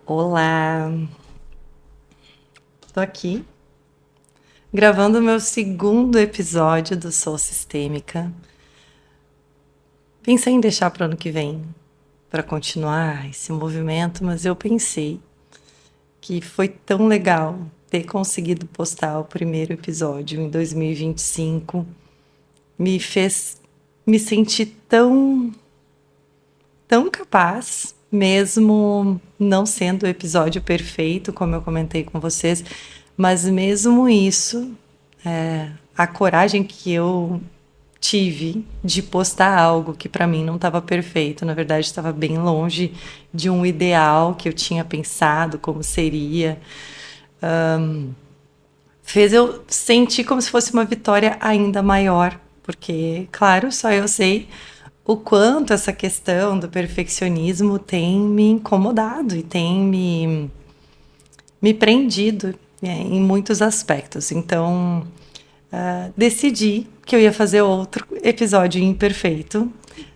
Olá, tô aqui gravando o meu segundo episódio do Sou Sistêmica. Pensei em deixar para o ano que vem para continuar esse movimento, mas eu pensei que foi tão legal ter conseguido postar o primeiro episódio em 2025. Me fez me sentir tão capaz, mesmo não sendo o episódio perfeito, como eu comentei com vocês, mas mesmo isso, a coragem que eu tive de postar algo que para mim não estava perfeito, na verdade estava bem longe de um ideal que eu tinha pensado como seria, fez eu sentir como se fosse uma vitória ainda maior, porque, claro, só eu sei o quanto essa questão do perfeccionismo tem me incomodado e tem me prendido em muitos aspectos. Então, decidi que eu ia fazer outro episódio imperfeito,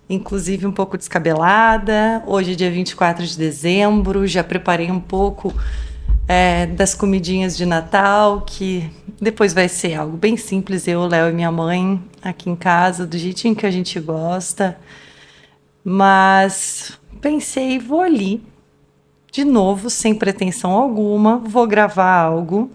inclusive um pouco descabelada. Hoje é dia 24 de dezembro, já preparei um pouco das comidinhas de Natal, que depois vai ser algo bem simples, eu, Léo e minha mãe aqui em casa, do jeitinho que a gente gosta. Mas pensei, vou ali de novo, sem pretensão alguma, vou gravar algo.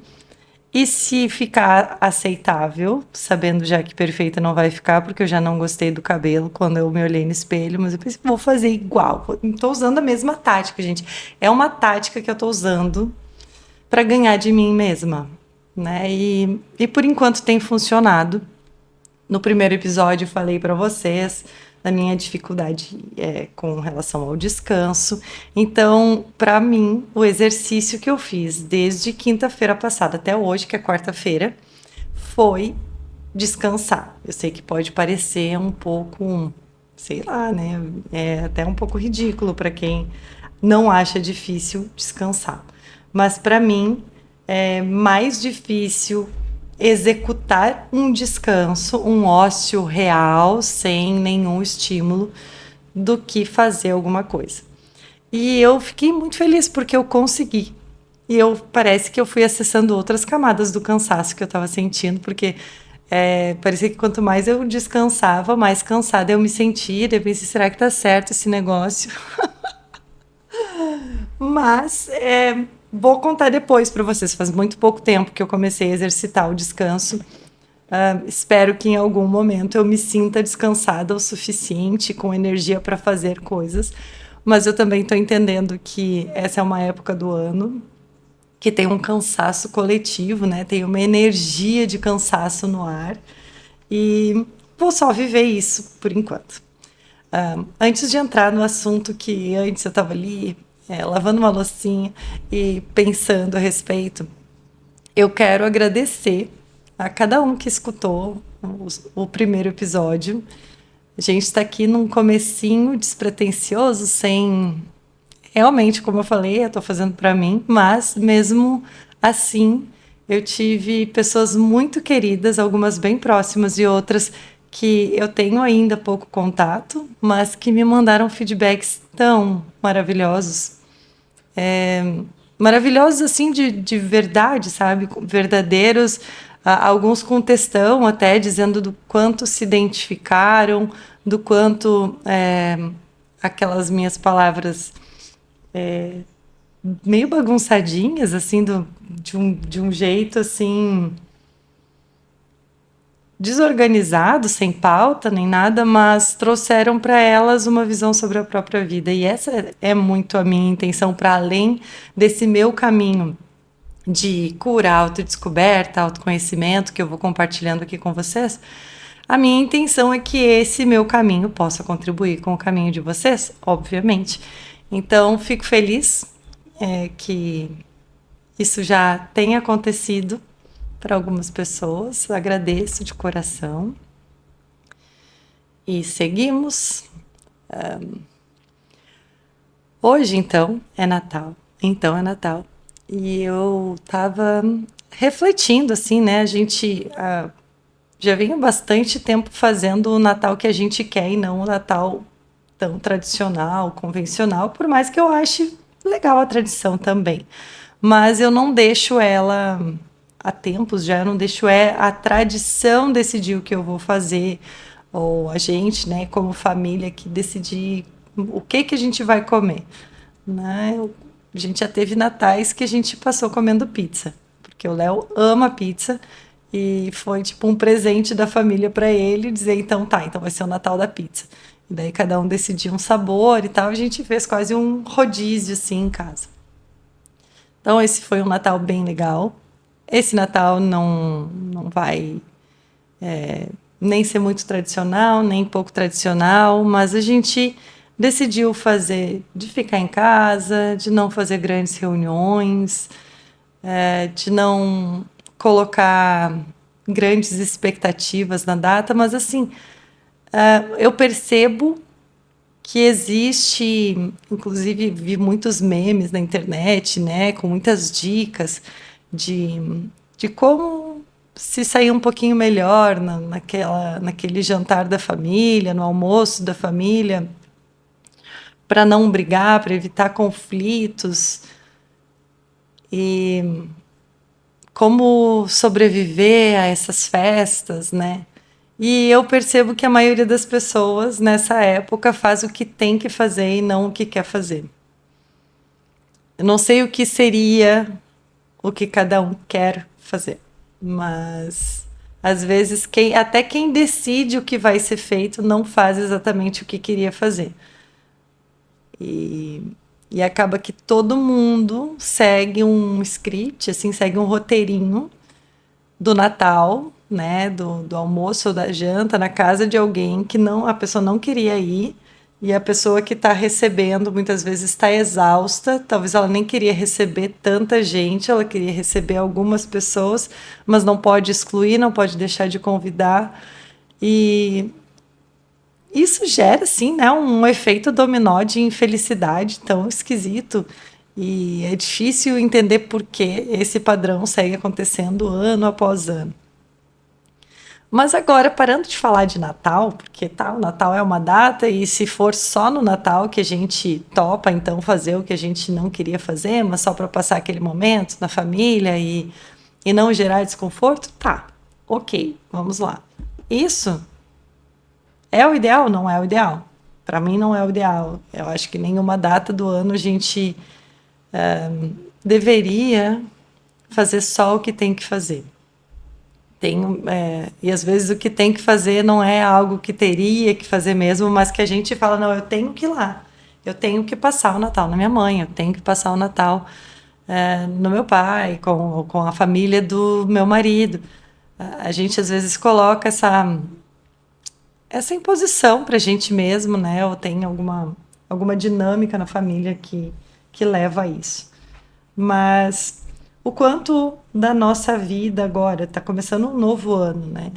E se ficar aceitável, sabendo já que perfeita não vai ficar, porque eu já não gostei do cabelo quando eu me olhei no espelho, mas eu pensei, vou fazer igual. Estou usando a mesma tática, gente. É uma tática que eu estou usando para ganhar de mim mesma, né? E por enquanto tem funcionado. No primeiro episódio, eu falei para vocês da minha dificuldade com relação ao descanso. Então, para mim, o exercício que eu fiz desde quinta-feira passada até hoje, que é quarta-feira, foi descansar. Eu sei que pode parecer um pouco, sei lá, né? É até um pouco ridículo para quem não acha difícil descansar. Mas para mim é mais difícil executar um descanso, um ócio real, sem nenhum estímulo, do que fazer alguma coisa. E eu fiquei muito feliz porque eu consegui. E eu parece que eu fui acessando outras camadas do cansaço que eu estava sentindo, porque parecia que quanto mais eu descansava, mais cansada eu me sentia. Eu pensei, será que tá certo esse negócio? Mas vou contar depois para vocês. Faz muito pouco tempo que eu comecei a exercitar o descanso. Espero que em algum momento eu me sinta descansada o suficiente, com energia para fazer coisas. Mas eu também estou entendendo que essa é uma época do ano que tem um cansaço coletivo, né? Tem uma energia de cansaço no ar. E vou só viver isso por enquanto. Antes de entrar no assunto que antes eu estava ali lavando uma loucinha e pensando a respeito, eu quero agradecer a cada um que escutou o primeiro episódio. A gente está aqui num comecinho despretensioso, sem realmente, como eu falei, eu estou fazendo para mim, mas mesmo assim, eu tive pessoas muito queridas, algumas bem próximas e outras que eu tenho ainda pouco contato, mas que me mandaram feedbacks tão maravilhosos. Maravilhosos assim de verdade, sabe? Verdadeiros, alguns com textão até, dizendo do quanto se identificaram, do quanto aquelas minhas palavras meio bagunçadinhas, assim, de um jeito assim desorganizado, sem pauta nem nada, mas trouxeram para elas uma visão sobre a própria vida. E essa é muito a minha intenção, para além desse meu caminho de cura, autodescoberta, autoconhecimento que eu vou compartilhando aqui com vocês. A minha intenção é que esse meu caminho possa contribuir com o caminho de vocês, obviamente. Então, fico feliz que isso já tenha acontecido para algumas pessoas. Agradeço de coração. E seguimos. Hoje, então, é Natal. Então é Natal. E eu estava refletindo, assim, né? A gente já vem há bastante tempo fazendo o Natal que a gente quer e não o Natal tão tradicional, convencional, por mais que eu ache legal a tradição também. Mas eu não deixo ela, há tempos já, eu não deixo a tradição decidir o que eu vou fazer, ou a gente, né, como família, que decidir o que a gente vai comer, né? A gente já teve natais que a gente passou comendo pizza, porque o Léo ama pizza e foi tipo um presente da família para ele dizer, então tá, então vai ser o Natal da pizza. E daí cada um decidia um sabor e tal, a gente fez quase um rodízio assim em casa. Então esse foi um Natal bem legal. Esse Natal não vai nem ser muito tradicional, nem pouco tradicional, mas a gente decidiu fazer de ficar em casa, de não fazer grandes reuniões, de não colocar grandes expectativas na data, mas assim, eu percebo que existe, inclusive vi muitos memes na internet, né, com muitas dicas de como se sair um pouquinho melhor naquele jantar da família, no almoço da família, para não brigar, para evitar conflitos e como sobreviver a essas festas, né? E eu percebo que a maioria das pessoas nessa época faz o que tem que fazer e não o que quer fazer. Eu não sei o que seria o que cada um quer fazer, mas às vezes até quem decide o que vai ser feito não faz exatamente o que queria fazer. E, e acaba que todo mundo segue um script, assim, segue um roteirinho do Natal, né, do almoço ou da janta na casa de alguém que a pessoa não queria ir, e a pessoa que está recebendo muitas vezes está exausta, talvez ela nem queria receber tanta gente, ela queria receber algumas pessoas, mas não pode excluir, não pode deixar de convidar. E isso gera, assim, né, um efeito dominó de infelicidade tão esquisito. E é difícil entender por que esse padrão segue acontecendo ano após ano. Mas agora, parando de falar de Natal, porque tá, o Natal é uma data, e se for só no Natal que a gente topa, então, fazer o que a gente não queria fazer, mas só para passar aquele momento na família e não gerar desconforto, tá, ok, vamos lá. Isso é o ideal? Não é o ideal. Para mim, não é o ideal. Eu acho que nenhuma data do ano a gente deveria fazer só o que tem que fazer. E às vezes o que tem que fazer não é algo que teria que fazer mesmo, mas que a gente fala, não, eu tenho que ir lá. Eu tenho que passar o Natal na minha mãe, eu tenho que passar o Natal no meu pai, com a família do meu marido. A gente às vezes coloca essa imposição para a gente mesmo, né? Ou tem alguma dinâmica na família que leva a isso. Mas o quanto da nossa vida agora está começando um novo ano, né?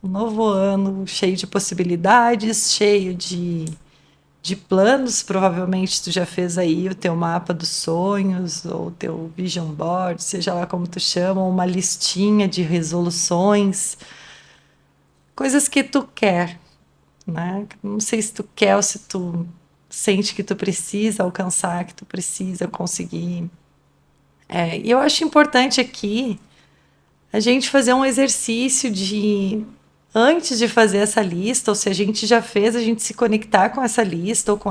Um novo ano cheio de possibilidades, cheio de planos. Provavelmente tu já fez aí o teu mapa dos sonhos, ou o teu vision board, seja lá como tu chama, uma listinha de resoluções, coisas que tu quer, né? Não sei se tu quer ou se tu sente que tu precisa alcançar, que tu precisa conseguir. E eu acho importante aqui a gente fazer um exercício antes de fazer essa lista, ou se a gente já fez, a gente se conectar com essa lista ou com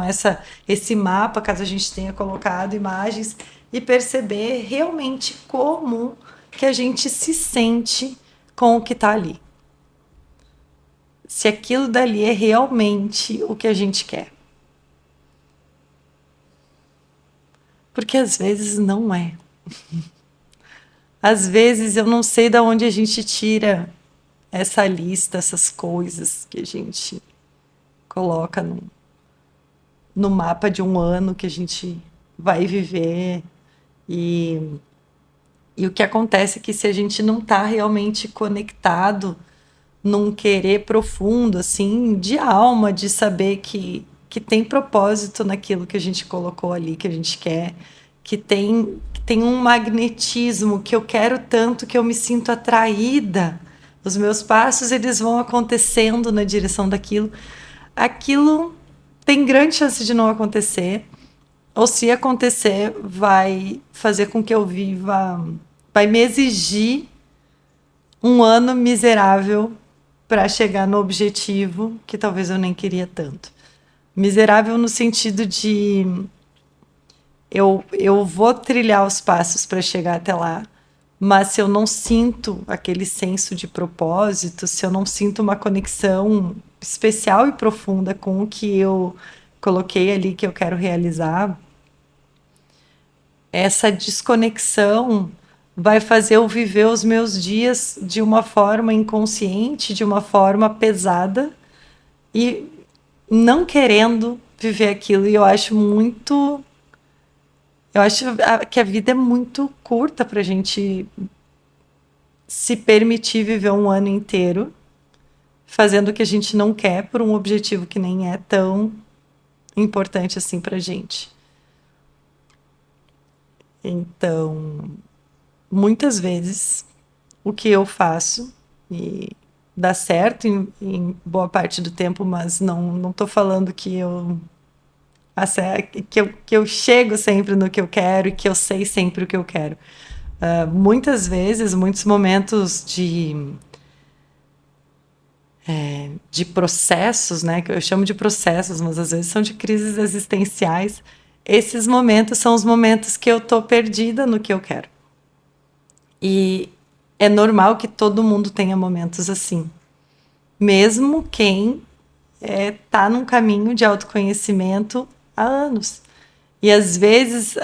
esse mapa, caso a gente tenha colocado imagens, e perceber realmente como que a gente se sente com o que está ali. Se aquilo dali é realmente o que a gente quer. Porque às vezes não é. Às vezes eu não sei de onde a gente tira essa lista, essas coisas que a gente coloca no mapa de um ano que a gente vai viver. E o que acontece é que se a gente não está realmente conectado num querer profundo, assim, de alma, de saber que tem propósito naquilo que a gente colocou ali, que a gente quer, que tem um magnetismo que eu quero tanto que eu me sinto atraída. Os meus passos, eles vão acontecendo na direção daquilo. Aquilo tem grande chance de não acontecer, ou se acontecer, vai fazer com que eu viva, vai me exigir um ano miserável para chegar no objetivo que talvez eu nem queria tanto. Miserável no sentido de eu vou trilhar os passos para chegar até lá, mas se eu não sinto aquele senso de propósito, se eu não sinto uma conexão especial e profunda com o que eu coloquei ali que eu quero realizar, essa desconexão vai fazer eu viver os meus dias de uma forma inconsciente, de uma forma pesada e não querendo viver aquilo. E eu acho muito. Eu acho que a vida é muito curta para a gente se permitir viver um ano inteiro fazendo o que a gente não quer por um objetivo que nem é tão importante assim para gente. Então, muitas vezes, o que eu faço e dá certo em boa parte do tempo, mas não estou falando que que eu chego sempre no que eu quero e que eu sei sempre o que eu quero. Muitas vezes, muitos momentos de processos, né, que eu chamo de processos, mas às vezes são de crises existenciais. Esses momentos são os momentos que eu tô perdida no que eu quero. E é normal que todo mundo tenha momentos assim. Mesmo quem tá num caminho de autoconhecimento há anos. E às vezes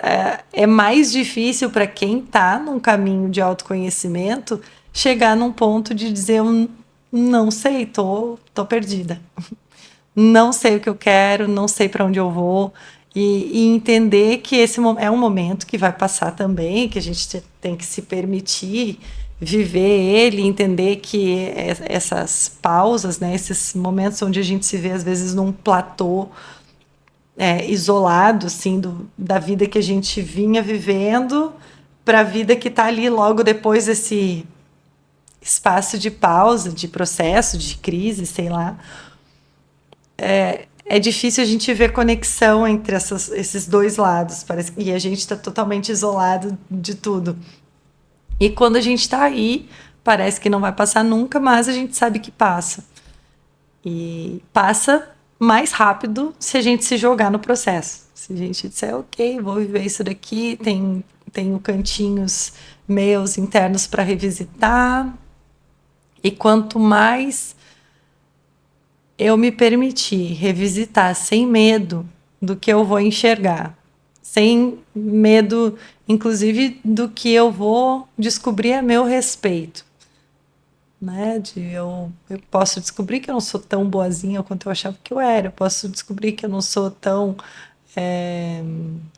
é mais difícil para quem está num caminho de autoconhecimento chegar num ponto de dizer eu não sei, tô perdida. Não sei o que eu quero, não sei para onde eu vou. E entender que esse é um momento que vai passar também, que a gente tem que se permitir viver ele, entender que essas pausas, né, esses momentos onde a gente se vê às vezes num platô isolado assim da vida que a gente vinha vivendo para a vida que está ali logo depois desse espaço de pausa, de processo, de crise, sei lá. É difícil a gente ver conexão entre esses dois lados, parece, e a gente está totalmente isolado de tudo. E quando a gente está aí, parece que não vai passar nunca, mas a gente sabe que passa. E passa mais rápido se a gente se jogar no processo. Se a gente disser, ok, vou viver isso daqui, tenho cantinhos meus internos para revisitar. E quanto mais eu me permitir revisitar sem medo do que eu vou enxergar, sem medo, inclusive, do que eu vou descobrir a meu respeito. Né? Eu posso descobrir que eu não sou tão boazinha quanto eu achava que eu era. Eu posso descobrir que eu não sou tão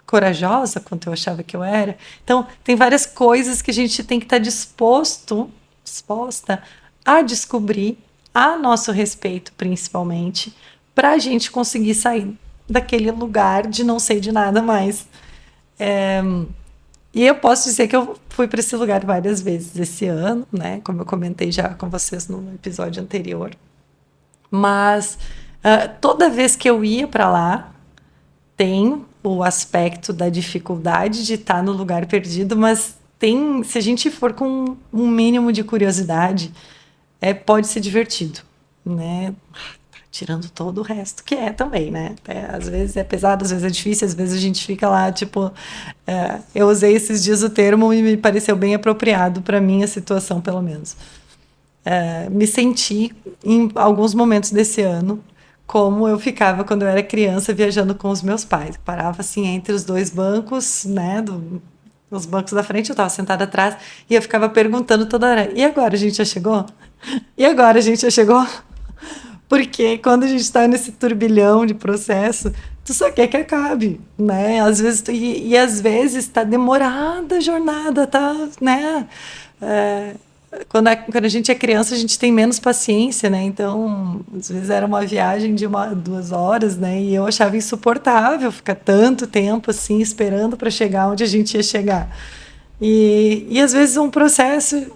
corajosa quanto eu achava que eu era. Então, tem várias coisas que a gente tem que estar disposta a descobrir a nosso respeito, principalmente, para a gente conseguir sair daquele lugar de não sei de nada mais. E eu posso dizer que eu fui para esse lugar várias vezes esse ano, né? Como eu comentei já com vocês no episódio anterior. Mas toda vez que eu ia para lá, tem o aspecto da dificuldade de estar no lugar perdido, mas tem, se a gente for com um mínimo de curiosidade, pode ser divertido, né? Tirando todo o resto, que é também, né? Às vezes é pesado, às vezes é difícil, às vezes a gente fica lá, tipo. Eu usei esses dias o termo e me pareceu bem apropriado para minha situação, pelo menos. Me senti, em alguns momentos desse ano, como eu ficava quando eu era criança viajando com os meus pais. Eu parava assim entre os dois bancos, né? Os bancos da frente, eu estava sentada atrás e eu ficava perguntando toda hora: e agora a gente já chegou? E agora a gente já chegou? Porque quando a gente está nesse turbilhão de processo, tu só quer que acabe, né? Às vezes e às vezes está demorada a jornada, tá, né? É, quando a gente é criança, a gente tem menos paciência, né? Então, às vezes era uma viagem de 2 horas, né? E eu achava insuportável ficar tanto tempo assim esperando para chegar onde a gente ia chegar. E às vezes um processo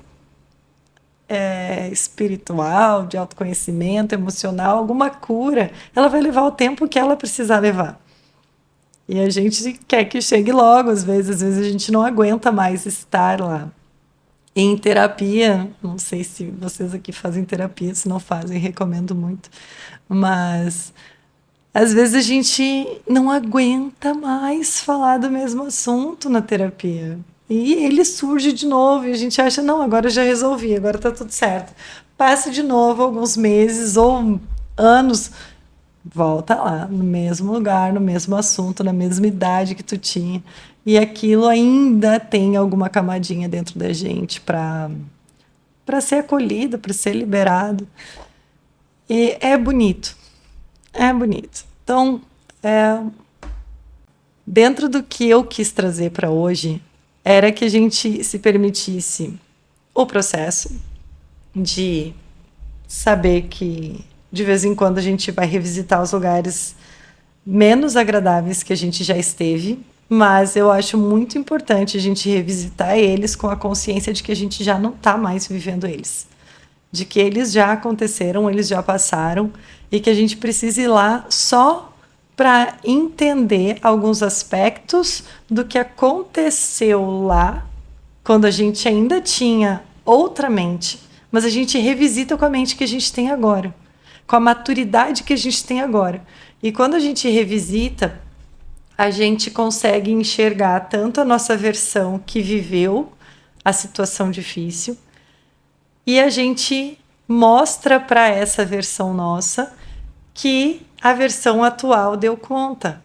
espiritual, de autoconhecimento, emocional, alguma cura, ela vai levar o tempo que ela precisar levar. E a gente quer que chegue logo, às vezes a gente não aguenta mais estar lá. Em terapia, não sei se vocês aqui fazem terapia, se não fazem, recomendo muito. Mas às vezes a gente não aguenta mais falar do mesmo assunto na terapia. E ele surge de novo e a gente acha, não, agora eu já resolvi, agora tá tudo certo. Passa de novo alguns meses ou anos, volta lá, no mesmo lugar, no mesmo assunto, na mesma idade que tu tinha. E aquilo ainda tem alguma camadinha dentro da gente para ser acolhido, para ser liberado. E é bonito, é bonito. Então, dentro do que eu quis trazer para hoje, era que a gente se permitisse o processo de saber que de vez em quando a gente vai revisitar os lugares menos agradáveis que a gente já esteve, mas eu acho muito importante a gente revisitar eles com a consciência de que a gente já não está mais vivendo eles, de que eles já aconteceram, eles já passaram e que a gente precisa ir lá só para entender alguns aspectos do que aconteceu lá quando a gente ainda tinha outra mente, mas a gente revisita com a mente que a gente tem agora, com a maturidade que a gente tem agora. E quando a gente revisita, a gente consegue enxergar tanto a nossa versão que viveu a situação difícil, e a gente mostra para essa versão nossa que a versão atual deu conta,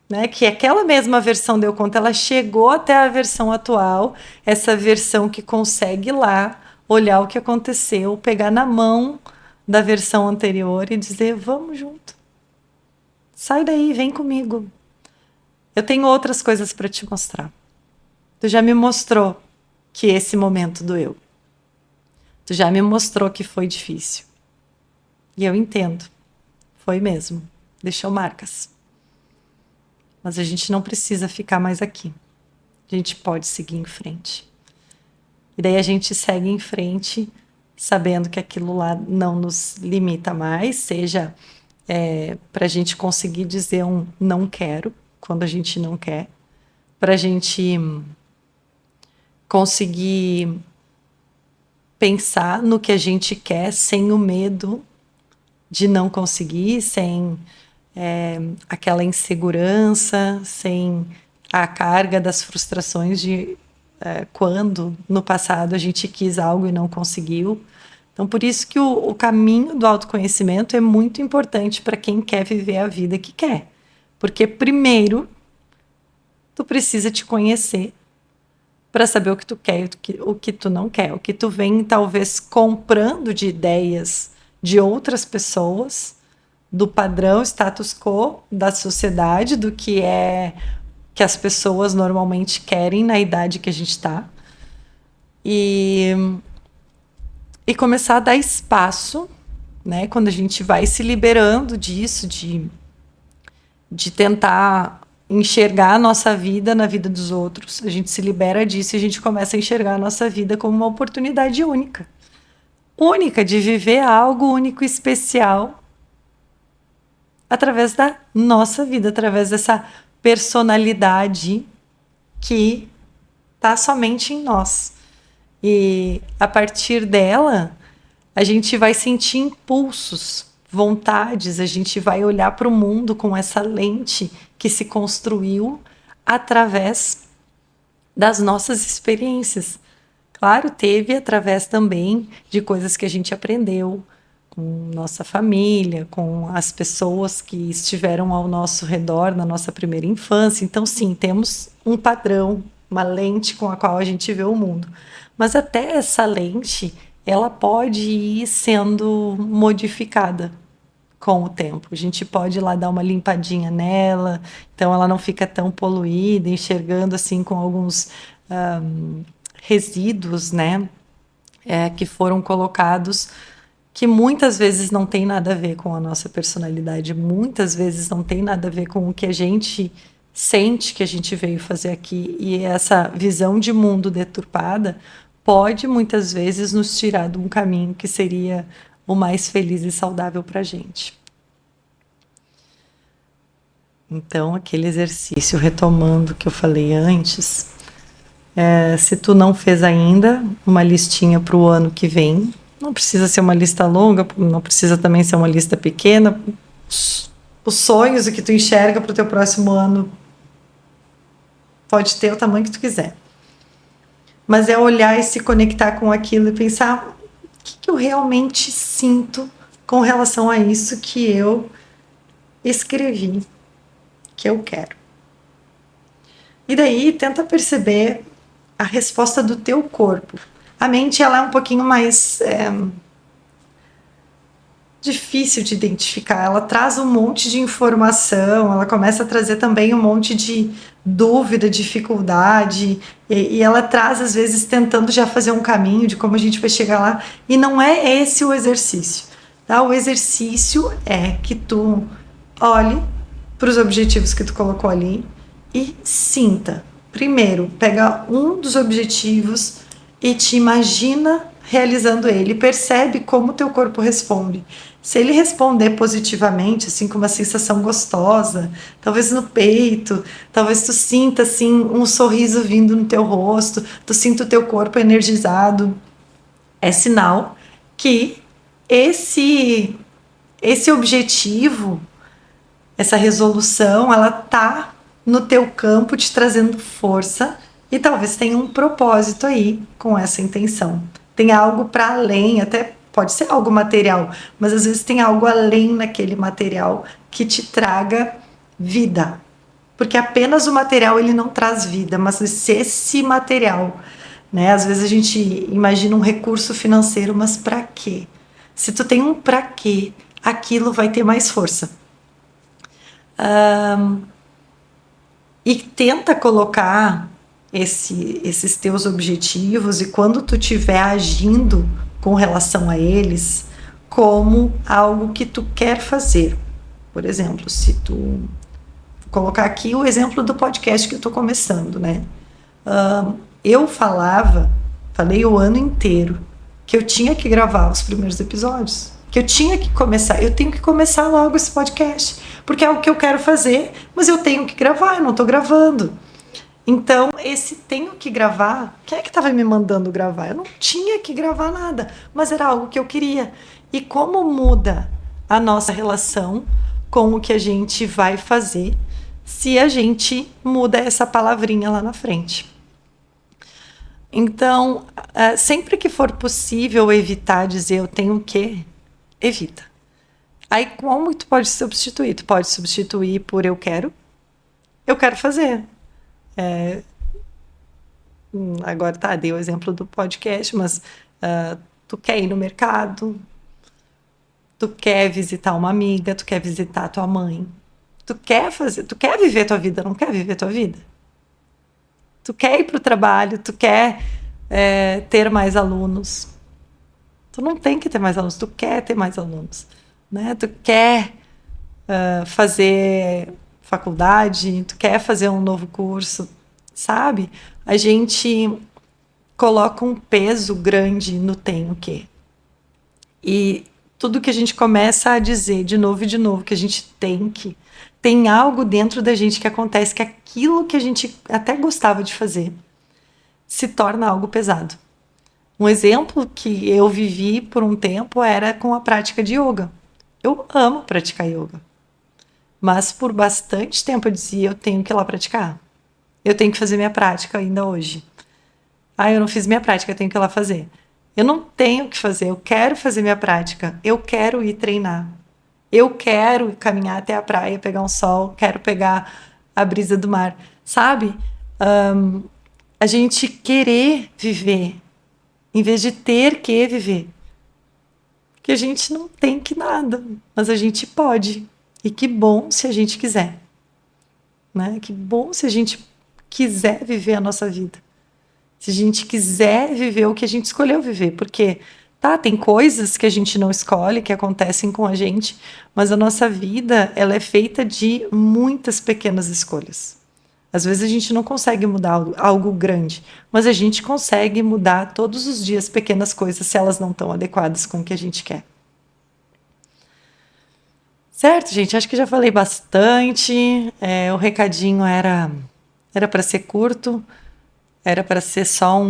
né? Que aquela mesma versão deu conta, ela chegou até a versão atual, essa versão que consegue lá olhar o que aconteceu, pegar na mão da versão anterior e dizer: vamos junto, sai daí, vem comigo. Eu tenho outras coisas para te mostrar. Tu já me mostrou que esse momento doeu. Tu já me mostrou que foi difícil. E eu entendo. Foi mesmo. Deixou marcas. Mas a gente não precisa ficar mais aqui. A gente pode seguir em frente. E daí a gente segue em frente, sabendo que aquilo lá não nos limita mais, seja para a gente conseguir dizer um não quero, quando a gente não quer, para a gente conseguir pensar no que a gente quer sem o medo de não conseguir, sem aquela insegurança, sem a carga das frustrações de quando no passado a gente quis algo e não conseguiu. Então, por isso que o caminho do autoconhecimento é muito importante para quem quer viver a vida que quer. Porque, primeiro, tu precisa te conhecer para saber o que tu quer e o que tu não quer. O que tu vem, talvez, comprando de ideias de outras pessoas, do padrão status quo da sociedade, do que é que as pessoas normalmente querem na idade que a gente está. E começar a dar espaço, né? Quando a gente vai se liberando disso, de tentar enxergar a nossa vida na vida dos outros, a gente se libera disso e a gente começa a enxergar a nossa vida como uma oportunidade única. Única de viver algo único e especial através da nossa vida, através dessa personalidade que está somente em nós. E a partir dela, a gente vai sentir impulsos, vontades, a gente vai olhar para o mundo com essa lente que se construiu através das nossas experiências. Claro, teve através também de coisas que a gente aprendeu com nossa família, com as pessoas que estiveram ao nosso redor na nossa primeira infância. Então, sim, temos um padrão, uma lente com a qual a gente vê o mundo. Mas até essa lente, ela pode ir sendo modificada com o tempo. A gente pode ir lá dar uma limpadinha nela, então ela não fica tão poluída, enxergando assim com alguns resíduos, né, que foram colocados, que muitas vezes não tem nada a ver com a nossa personalidade, muitas vezes não tem nada a ver com o que a gente sente que a gente veio fazer aqui. E essa visão de mundo deturpada pode muitas vezes nos tirar de um caminho que seria o mais feliz e saudável para a gente. Então, aquele exercício, retomando o que eu falei antes, se tu não fez ainda uma listinha para o ano que vem, não precisa ser uma lista longa, não precisa também ser uma lista pequena. Os sonhos, o que tu enxerga para o teu próximo ano, pode ter o tamanho que tu quiser. Mas é olhar e se conectar com aquilo e pensar o que eu realmente sinto com relação a isso que eu escrevi, que eu quero. E daí tenta perceber a resposta do teu corpo. A mente ela é um pouquinho mais difícil de identificar. Ela traz um monte de informação, ela começa a trazer também um monte de dúvida, dificuldade, e ela traz às vezes tentando já fazer um caminho de como a gente vai chegar lá, e não é esse o exercício, tá? O exercício é que tu olhe para os objetivos que tu colocou ali e sinta. Primeiro, pega um dos objetivos e te imagina realizando ele, percebe como o teu corpo responde. Se ele responder positivamente, assim, com uma sensação gostosa, talvez no peito, talvez tu sinta, assim, um sorriso vindo no teu rosto, tu sinta o teu corpo energizado, é sinal que esse objetivo, essa resolução, ela tá no teu campo te trazendo força e talvez tenha um propósito aí com essa intenção. Tem algo para além, até pode ser algo material, mas às vezes tem algo além naquele material que te traga vida. Porque apenas o material ele não traz vida, mas se esse material, né? Às vezes a gente imagina um recurso financeiro, mas para quê? Se tu tem um para quê, aquilo vai ter mais força. E tenta colocar esses teus objetivos e quando tu estiver agindo com relação a eles como algo que tu quer fazer. Por exemplo, se tu vou colocar aqui o exemplo do podcast que eu estou começando, né? Eu falei o ano inteiro que eu tinha que gravar os primeiros episódios, que eu tinha que começar, eu tenho que começar logo esse podcast, porque é o que eu quero fazer, mas eu tenho que gravar, eu não estou gravando. Então, esse tenho que gravar, quem é que estava me mandando gravar? Eu não tinha que gravar nada, mas era algo que eu queria. E como muda a nossa relação com o que a gente vai fazer se a gente muda essa palavrinha lá na frente? Então, sempre que for possível evitar dizer eu tenho que, evita. Aí, como tu pode substituir? Tu pode substituir por eu quero fazer. Agora dei o exemplo do podcast, mas tu quer ir no mercado, tu quer visitar uma amiga, tu quer visitar tua mãe, tu quer viver tua vida, não quer viver tua vida? Tu quer ir para o trabalho, tu quer ter mais alunos. Tu não tem que ter mais alunos, tu quer ter mais alunos, né? Tu quer fazer faculdade, tu quer fazer um novo curso, sabe? A gente coloca um peso grande no tenho que. E tudo que a gente começa a dizer de novo e de novo que a gente tem que, tem algo dentro da gente que acontece que aquilo que a gente até gostava de fazer se torna algo pesado. Um exemplo que eu vivi por um tempo era com a prática de yoga. Eu amo praticar yoga. Mas por bastante tempo eu dizia, eu tenho que ir lá praticar. Eu tenho que fazer minha prática ainda hoje. Eu não fiz minha prática, eu tenho que ir lá fazer. Eu não tenho que fazer, eu quero fazer minha prática. Eu quero ir treinar. Eu quero caminhar até a praia, pegar um sol, quero pegar a brisa do mar. Sabe? A gente querer viver, em vez de ter que viver. Porque a gente não tem que nada, mas a gente pode. E que bom se a gente quiser. Né? Que bom se a gente quiser viver a nossa vida. Se a gente quiser viver o que a gente escolheu viver. Porque, tem coisas que a gente não escolhe, que acontecem com a gente, mas a nossa vida, ela é feita de muitas pequenas escolhas. Às vezes a gente não consegue mudar algo grande, mas a gente consegue mudar todos os dias pequenas coisas se elas não estão adequadas com o que a gente quer. Certo, gente? Acho que já falei bastante. O recadinho era para ser curto, era para ser só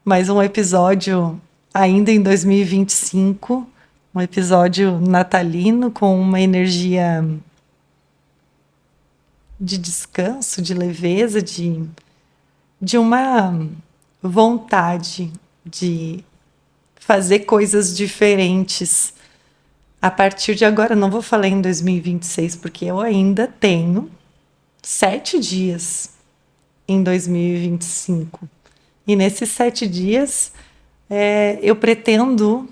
mais um episódio ainda em 2025, um episódio natalino com uma energia de descanso, de leveza, de uma vontade de fazer coisas diferentes. A partir de agora, não vou falar em 2026, porque eu ainda tenho 7 dias em 2025. E nesses 7 dias, eu pretendo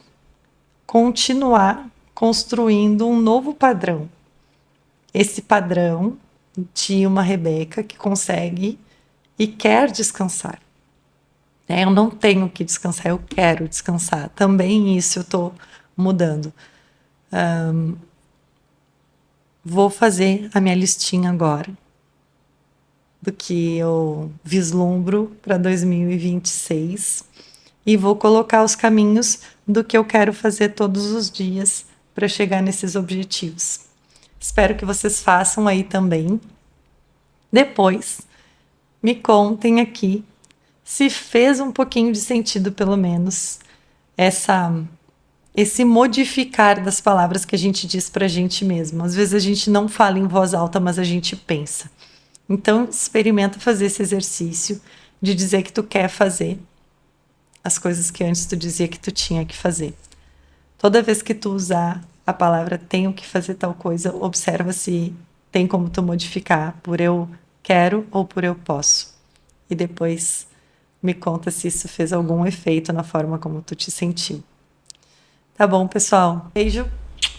continuar construindo um novo padrão. Esse padrão de uma Rebeca que consegue e quer descansar. Eu não tenho que descansar, eu quero descansar. Também isso eu estou mudando. Vou fazer a minha listinha agora do que eu vislumbro para 2026 e vou colocar os caminhos do que eu quero fazer todos os dias para chegar nesses objetivos. Espero que vocês façam aí também. Depois, me contem aqui se fez um pouquinho de sentido, pelo menos, esse modificar das palavras que a gente diz para a gente mesmo. Às vezes a gente não fala em voz alta, mas a gente pensa. Então, experimenta fazer esse exercício de dizer que tu quer fazer as coisas que antes tu dizia que tu tinha que fazer. Toda vez que tu usar a palavra tenho que fazer tal coisa, observa se tem como tu modificar por eu quero ou por eu posso. E depois me conta se isso fez algum efeito na forma como tu te sentiu. Tá bom, pessoal? Beijo,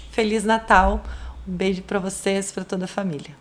Feliz Natal, um beijo para vocês, para toda a família.